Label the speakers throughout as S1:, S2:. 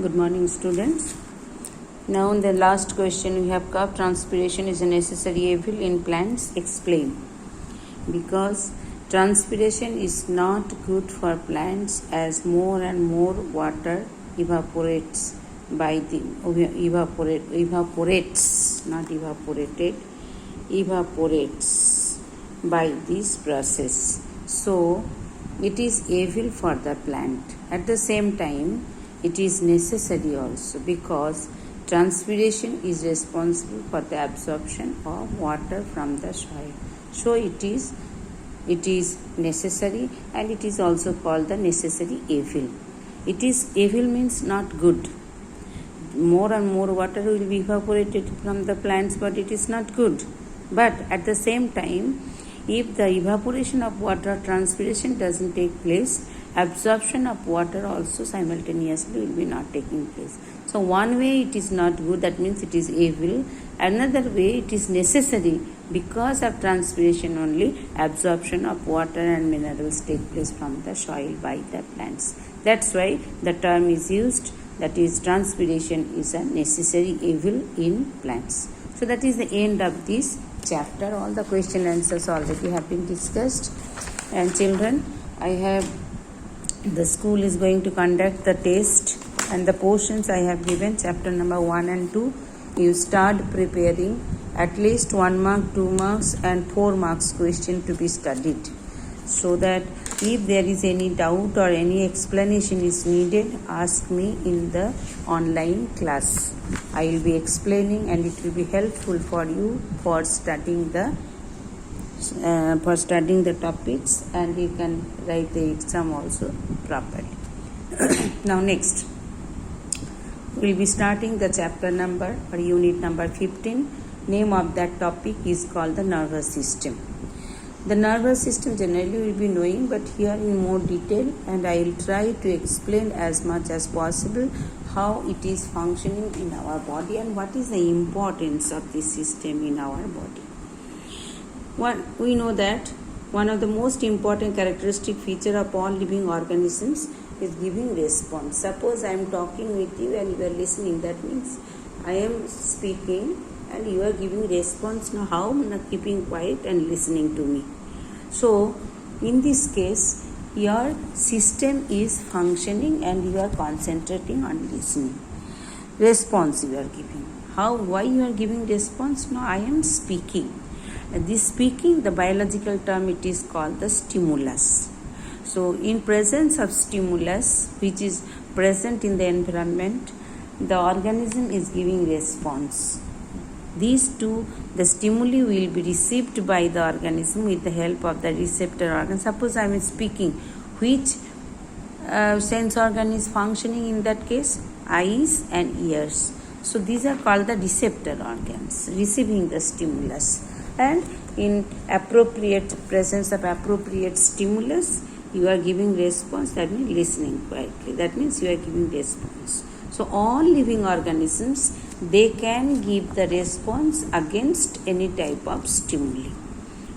S1: Good morning, students. Now, in the last question, we have cough transpiration is a necessary evil in plants. Explain. Because transpiration is not good for plants as more and more water evaporates evaporates by this process. So, it is evil for the plant. At the same time, it is necessary also because transpiration is responsible for the absorption of water from the soil. So it is necessary, and it is also called the necessary evil. It is evil means not good. More and more water will be evaporated from the plants, but it is not good. But at the same time, if the evaporation of water, transpiration doesn't take place, absorption of water also simultaneously will be not taking place. So one way it is not good, that means it is evil. Another way it is necessary, because of transpiration only absorption of water and minerals take place from the soil by the plants. That's why the term is used, that is transpiration is a necessary evil in plants. So that is the end of this chapter. All the question answers already have been discussed. And children, the school is going to conduct the test, and the portions I have given, chapter number 1 and 2, you start preparing at least 1 mark, 2 marks and 4 marks question to be studied, so that if there is any doubt or any explanation is needed, ask me in the online class. I will be explaining, and it will be helpful for you for studying the topics, and you can write the exam also properly. Now next, we will be starting the chapter number or unit number 15. Name of that topic is called the nervous system. The nervous system generally will be knowing, but here in more detail, and I will try to explain as much as possible how it is functioning in our body and what is the importance of this system in our body. We know that one of the most important characteristic feature of all living organisms is giving response. Suppose I am talking with you and you are listening, that means I am speaking and you are giving response. Now how am I keeping quiet and listening to me? So in this case, your system is functioning and you are concentrating on listening. Response you are giving. Why you are giving response? Now I am speaking. This speaking, the biological term, it is called the stimulus. So in presence of stimulus, which is present in the environment, the organism is giving response. These two, the stimuli will be received by the organism with the help of the receptor organ. Suppose I am speaking, which sense organ is functioning in that case? Eyes and ears. So these are called the receptor organs, receiving the stimulus. And in appropriate presence of appropriate stimulus, you are giving response, that means listening quietly. That means you are giving response. So all living organisms, they can give the response against any type of stimuli.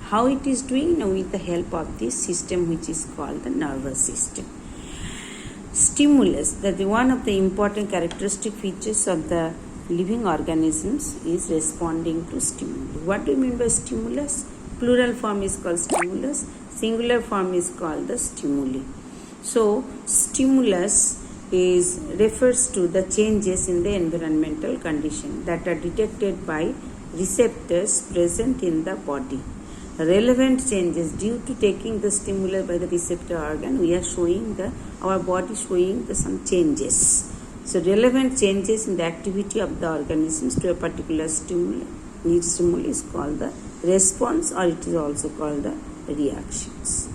S1: How it is doing? Now with the help of this system which is called the nervous system. Stimulus, that one of the important characteristic features of the living organisms is responding to stimuli. What do you mean by stimulus? Plural form is called stimulus, singular form is called the stimuli. So stimulus refers to the changes in the environmental condition that are detected by receptors present in the body. Relevant changes due to taking the stimulus by the receptor organ, we are showing our body showing some changes. So relevant changes in the activity of the organisms to a particular stimuli is called the response, or it is also called the reactions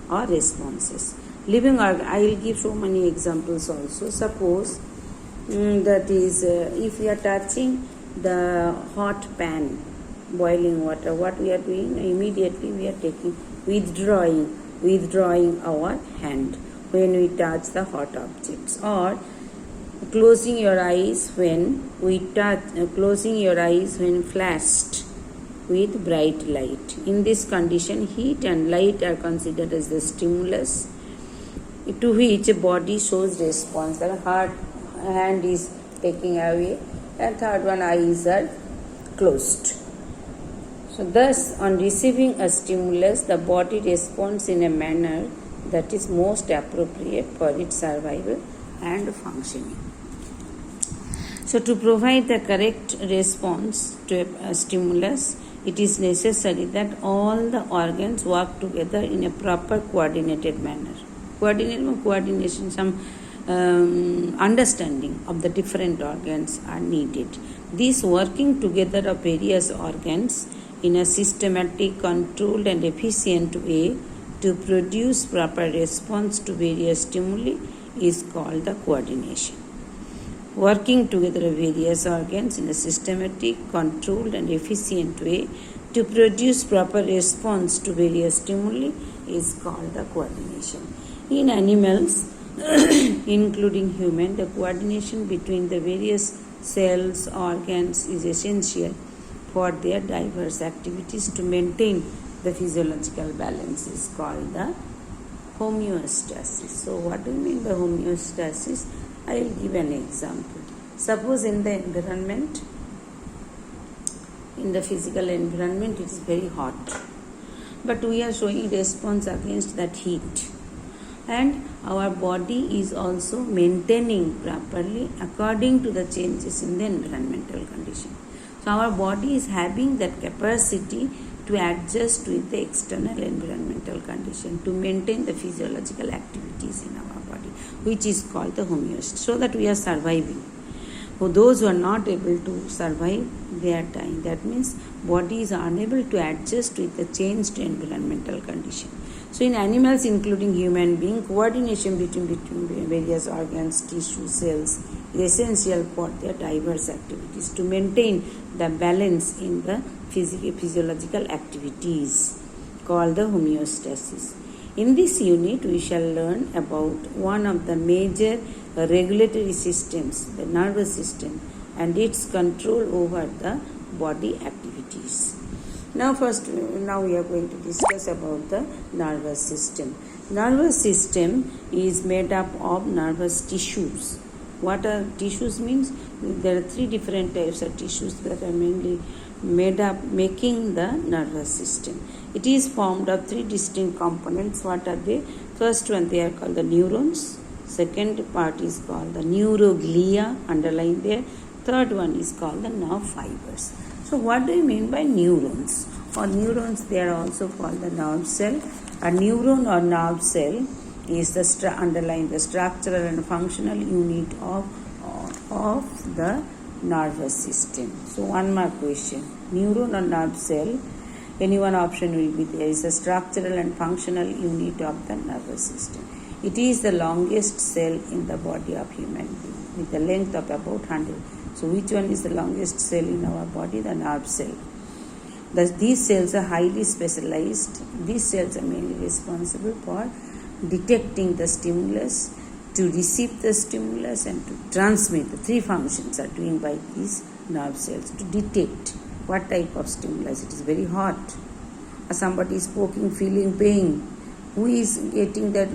S1: or responses. Living organ, I will give so many examples also. Suppose that is if we are touching the hot pan, boiling water, what we are doing? Immediately we are withdrawing our hand when we touch the hot objects, or closing your eyes when flashed with bright light. In this condition, heat and light are considered as the stimulus to which a body shows response. The heart hand is taking away, and third one, eyes are closed. So thus, on receiving a stimulus, the body responds in a manner that is most appropriate for its survival and functioning. So to provide the correct response to a stimulus, it is necessary that all the organs work together in a proper coordinated manner. Coordination, some understanding of the different organs are needed. This working together of various organs in a systematic, controlled and efficient way to produce proper response to various stimuli is called the coordination. Working together of various organs in a systematic, controlled and efficient way to produce proper response to various stimuli is called the coordination. In animals, including human, the coordination between the various cells, organs is essential for their diverse activities to maintain the physiological balance is called the homeostasis. So what do you mean by homeostasis? I will give an example. Suppose in the environment, in the physical environment, it is very hot, but we are showing response against that heat, and our body is also maintaining properly according to the changes in the environmental condition. So our body is having that capacity to adjust with the external environmental condition to maintain the physiological activities in our body, which is called the homeostasis, so that we are surviving. For those who are not able to survive, they are dying. That means body is unable to adjust with the changed environmental condition. So in animals, including human being, coordination between various organs, tissues, cells is essential for their diverse activities to maintain the balance in the physiological activities called the homeostasis. In this unit, we shall learn about one of the major regulatory systems, the nervous system, and its control over the body activities. Now we are going to discuss about the nervous system. Nervous system is made up of nervous tissues. What are tissues means? There are three different types of tissues that are mainly made up, making the nervous system. It is formed of three distinct components. What are they? First one, they are called the neurons. Second part is called the neuroglia, underlined there. Third one is called the nerve fibers. So what do you mean by neurons? Or neurons, they are also called the nerve cell. A neuron or nerve cell is the underlying the structural and functional unit of the nervous system. So one more question. Neuron or nerve cell, any one option will be there, is a structural and functional unit of the nervous system. It is the longest cell in the body of human being with a length of about 100. So which one is the longest cell in our body? The nerve cell. These cells are highly specialized. These cells are mainly responsible for detecting the stimulus, to receive the stimulus, and to transmit. The three functions are doing by these nerve cells to detect what type of stimulus. It is very hot, or somebody is poking, feeling pain. Who is getting that,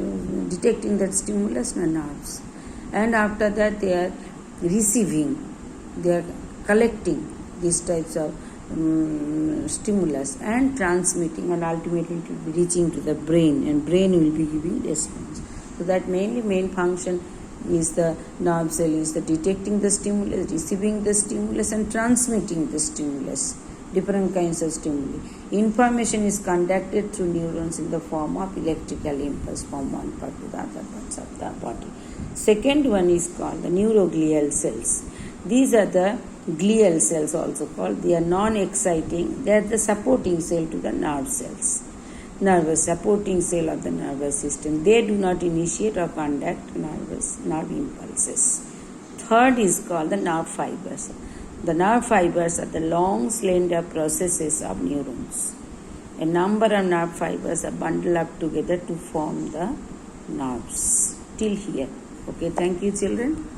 S1: detecting that stimulus? The nerves. And after that, they are receiving, they are collecting these types of stimulus and transmitting, and ultimately it will be reaching to the brain, and brain will be giving response. So that main function is the nerve cell is the detecting the stimulus, receiving the stimulus, and transmitting the stimulus, different kinds of stimuli. Information is conducted through neurons in the form of electrical impulse from one part to the other parts of the body. Second one is called the neuroglial cells. These are the glial cells also called. They are non-exciting. They are the supporting cell to the nerve cells. Nervous supporting cell of the nervous system. They do not initiate or conduct nerve impulses. Third is called the nerve fibers. The nerve fibers are the long, slender processes of neurons. A number of nerve fibers are bundled up together to form the nerves. Till here. Okay, thank you, children.